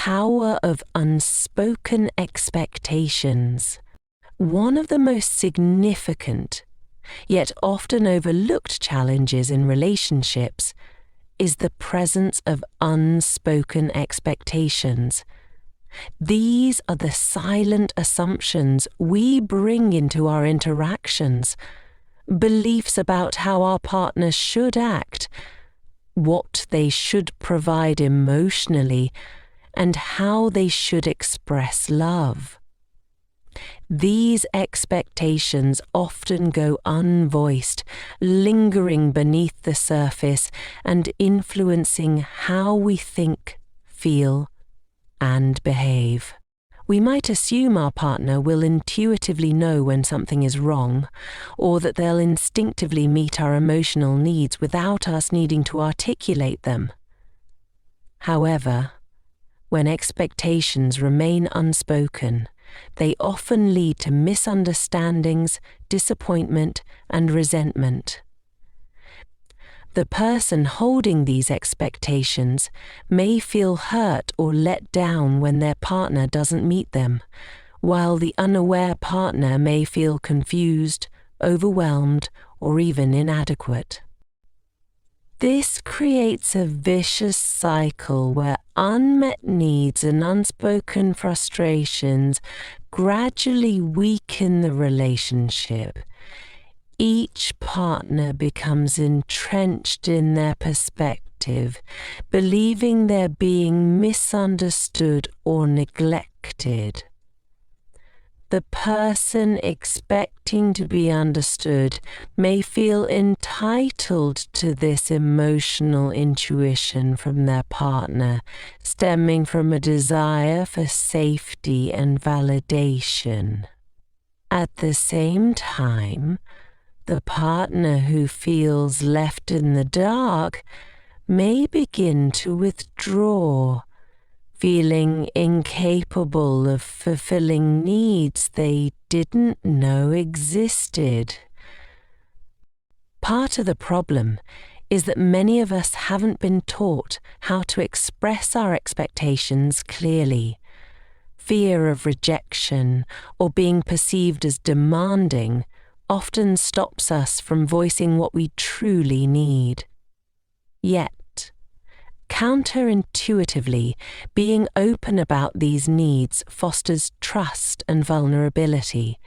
power of unspoken expectations. One of the most significant, yet often overlooked challenges in relationships is the presence of unspoken expectations. These are the silent assumptions we bring into our interactions, beliefs about how our partner should act, what they should provide emotionally, and how they should express love. These expectations often go unvoiced, lingering beneath the surface and influencing how we think, feel, and behave. We might assume our partner will intuitively know when something is wrong, or that they'll instinctively meet our emotional needs without us needing to articulate them. However, when expectations remain unspoken, they often lead to misunderstandings, disappointment, and resentment. The person holding these expectations may feel hurt or let down when their partner doesn't meet them, while the unaware partner may feel confused, overwhelmed, or even inadequate. This creates a vicious cycle where unmet needs and unspoken frustrations gradually weaken the relationship. Each partner becomes entrenched in their perspective, believing they're being misunderstood or neglected. The person expecting to be understood may feel entitled to this emotional intuition from their partner, stemming from a desire for safety and validation. At the same time, the partner who feels left in the dark may begin to withdraw, feeling incapable of fulfilling needs they didn't know existed. Part of the problem is that many of us haven't been taught how to express our expectations clearly. Fear of rejection or being perceived as demanding often stops us from voicing what we truly need. Yet, counterintuitively, being open about these needs fosters trust and vulnerability.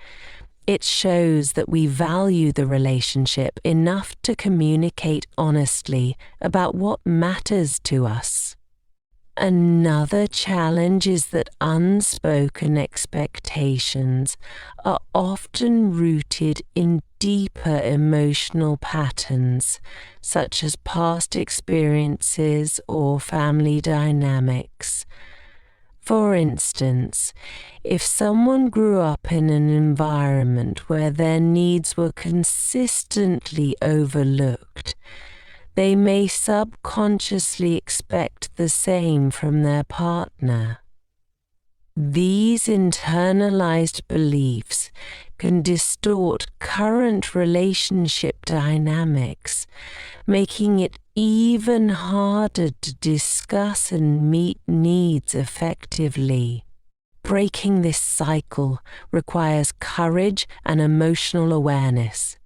It shows that we value the relationship enough to communicate honestly about what matters to us. Another challenge is that unspoken expectations are often rooted in deeper emotional patterns, such as past experiences or family dynamics. For instance, if someone grew up in an environment where their needs were consistently overlooked, they may subconsciously expect the same from their partner. These internalized beliefs can distort current relationship dynamics, making it even harder to discuss and meet needs effectively. Breaking this cycle requires courage and emotional awareness.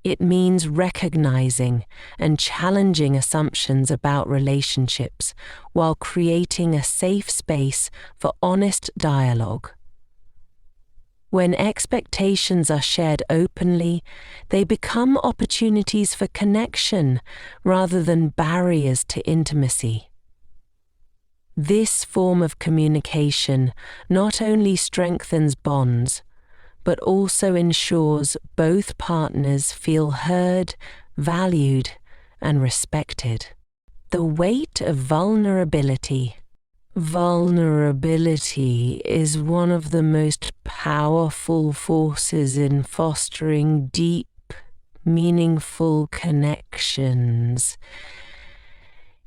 It means recognizing and challenging assumptions about relationships while creating a safe space for honest dialogue. When expectations are shared openly, they become opportunities for connection rather than barriers to intimacy. This form of communication not only strengthens bonds, but also ensures both partners feel heard, valued, and respected. The weight of vulnerability. Vulnerability is one of the most powerful forces in fostering deep, meaningful connections.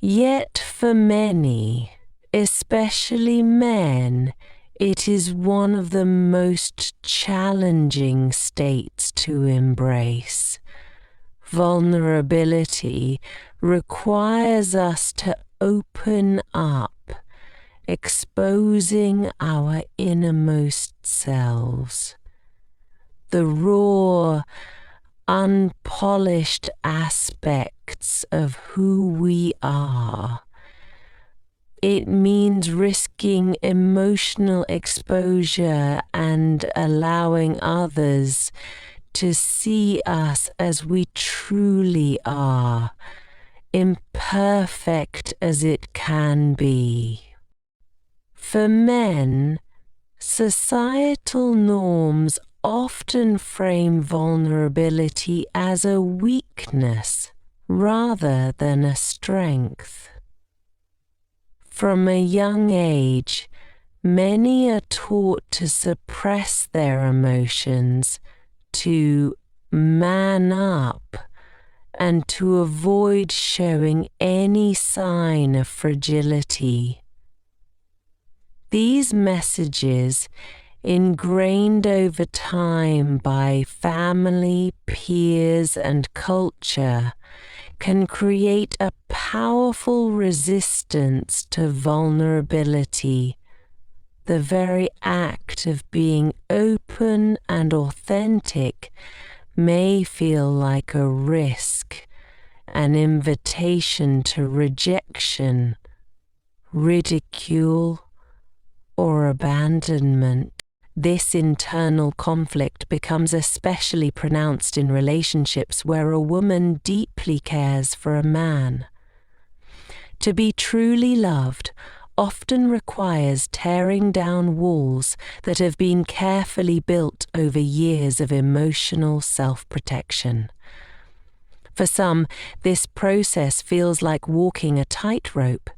Yet for many, especially men, it is one of the most challenging states to embrace. Vulnerability requires us to open up, exposing our innermost selves, the raw, unpolished aspects of who we are. It means risking emotional exposure and allowing others to see us as we truly are, imperfect as it can be. For men, societal norms often frame vulnerability as a weakness rather than a strength. From a young age, many are taught to suppress their emotions, to man up, and to avoid showing any sign of fragility. These messages, ingrained over time by family, peers, and culture, can create a powerful resistance to vulnerability. The very act of being open and authentic may feel like a risk, an invitation to rejection, ridicule, or abandonment. This internal conflict becomes especially pronounced in relationships where a woman deeply cares for a man. To be truly loved often requires tearing down walls that have been carefully built over years of emotional self-protection. For some, this process feels like walking a tightrope,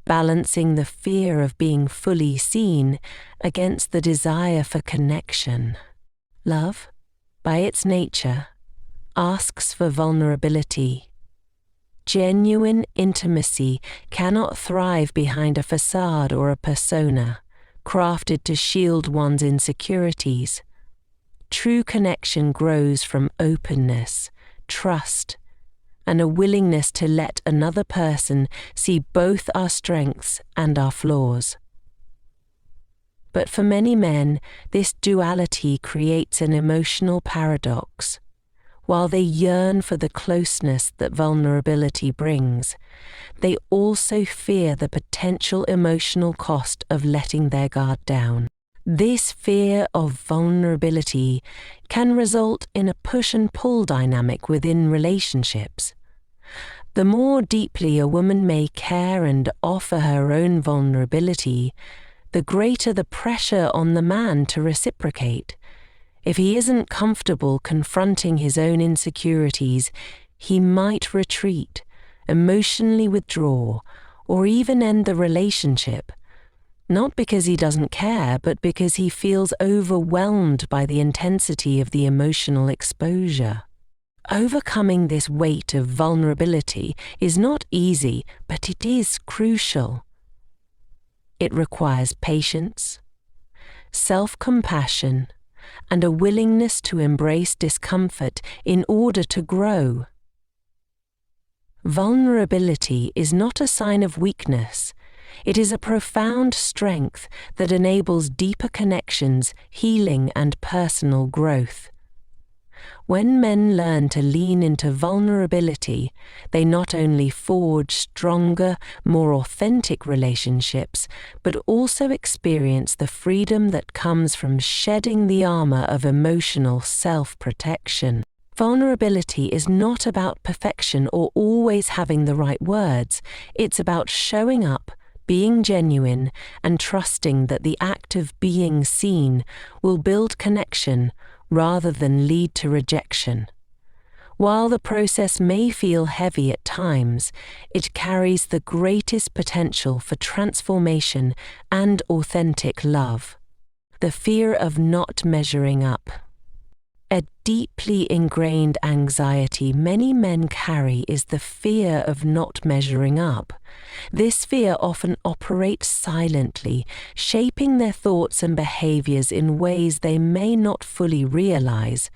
balancing the fear of being fully seen against the desire for connection. Love, by its nature, asks for vulnerability. Genuine intimacy cannot thrive behind a facade or a persona, crafted to shield one's insecurities. True connection grows from openness, trust, and a willingness to let another person see both our strengths and our flaws. But for many men, this duality creates an emotional paradox. While they yearn for the closeness that vulnerability brings, they also fear the potential emotional cost of letting their guard down. This fear of vulnerability can result in a push and pull dynamic within relationships. The more deeply a woman may care and offer her own vulnerability, the greater the pressure on the man to reciprocate. If he isn't comfortable confronting his own insecurities, he might retreat, emotionally withdraw, or even end the relationship. Not because he doesn't care, but because he feels overwhelmed by the intensity of the emotional exposure. Overcoming this weight of vulnerability is not easy, but it is crucial. It requires patience, self-compassion, and a willingness to embrace discomfort in order to grow. Vulnerability is not a sign of weakness. It is a profound strength that enables deeper connections, healing, and personal growth. When men learn to lean into vulnerability, they not only forge stronger, more authentic relationships, but also experience the freedom that comes from shedding the armor of emotional self-protection. Vulnerability is not about perfection or always having the right words. It's about showing up, being genuine, and trusting that the act of being seen will build connection rather than lead to rejection. While the process may feel heavy at times, it carries the greatest potential for transformation and authentic love. The fear of not measuring up. A deeply ingrained anxiety many men carry is the fear of not measuring up. This fear often operates silently, shaping their thoughts and behaviors in ways they may not fully realize.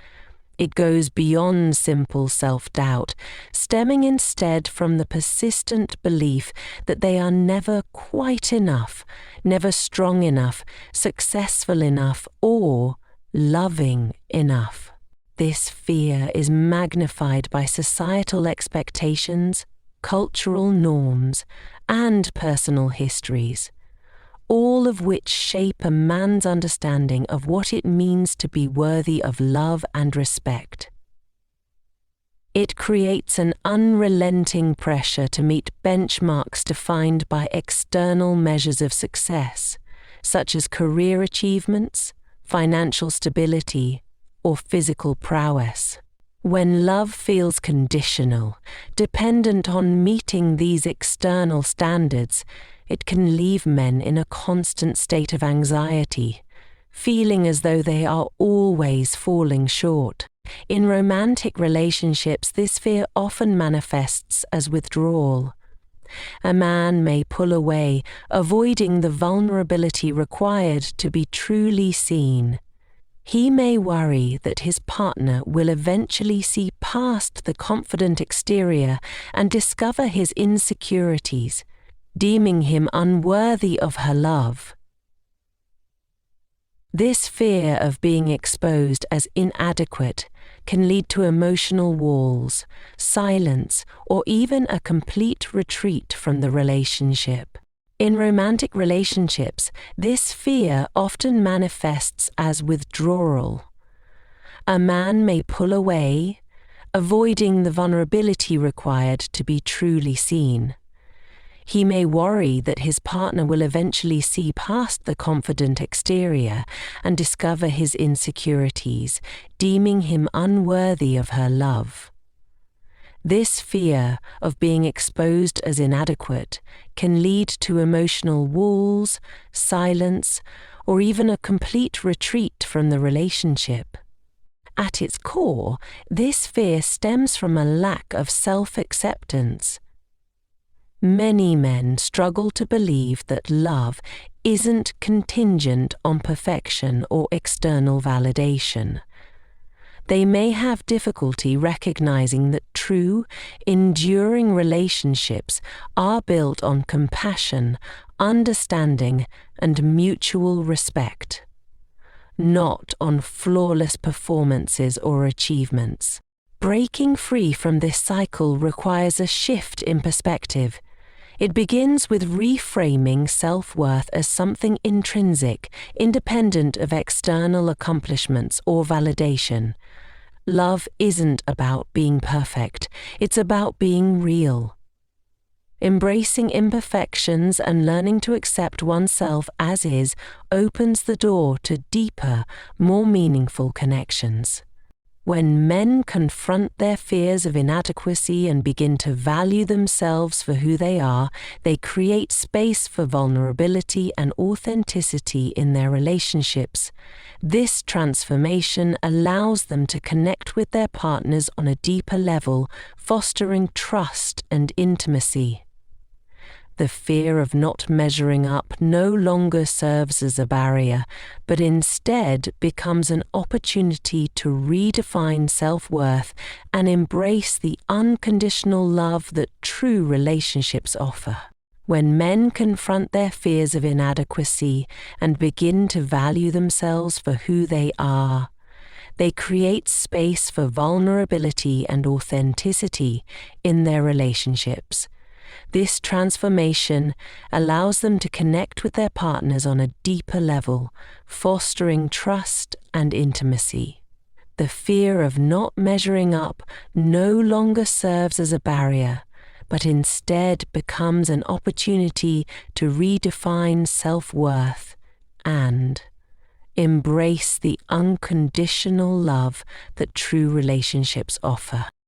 It goes beyond simple self-doubt, stemming instead from the persistent belief that they are never quite enough, never strong enough, successful enough, or loving enough. This fear is magnified by societal expectations, cultural norms, and personal histories, all of which shape a man's understanding of what it means to be worthy of love and respect. It creates an unrelenting pressure to meet benchmarks defined by external measures of success, such as career achievements, financial stability, or physical prowess. When love feels conditional, dependent on meeting these external standards, it can leave men in a constant state of anxiety, feeling as though they are always falling short. In romantic relationships, this fear often manifests as withdrawal. A man may pull away, avoiding the vulnerability required to be truly seen. He may worry that his partner will eventually see past the confident exterior and discover his insecurities, deeming him unworthy of her love. This fear of being exposed as inadequate can lead to emotional walls, silence, or even a complete retreat from the relationship. In romantic relationships, this fear often manifests as withdrawal. A man may pull away, avoiding the vulnerability required to be truly seen. He may worry that his partner will eventually see past the confident exterior and discover his insecurities, deeming him unworthy of her love. This fear of being exposed as inadequate can lead to emotional walls, silence, or even a complete retreat from the relationship. At its core, this fear stems from a lack of self-acceptance. Many men struggle to believe that love isn't contingent on perfection or external validation. They may have difficulty recognizing that true, enduring relationships are built on compassion, understanding, and mutual respect, not on flawless performances or achievements. Breaking free from this cycle requires a shift in perspective. It begins with reframing self-worth as something intrinsic, independent of external accomplishments or validation. Love isn't about being perfect, it's about being real. Embracing imperfections and learning to accept oneself as is opens the door to deeper, more meaningful connections. When men confront their fears of inadequacy and begin to value themselves for who they are, they create space for vulnerability and authenticity in their relationships. This transformation allows them to connect with their partners on a deeper level, fostering trust and intimacy. The fear of not measuring up no longer serves as a barrier, but instead becomes an opportunity to redefine self-worth and embrace the unconditional love that true relationships offer. When men confront their fears of inadequacy and begin to value themselves for who they are, they create space for vulnerability and authenticity in their relationships. This transformation allows them to connect with their partners on a deeper level, fostering trust and intimacy. The fear of not measuring up no longer serves as a barrier, but instead becomes an opportunity to redefine self-worth and embrace the unconditional love that true relationships offer.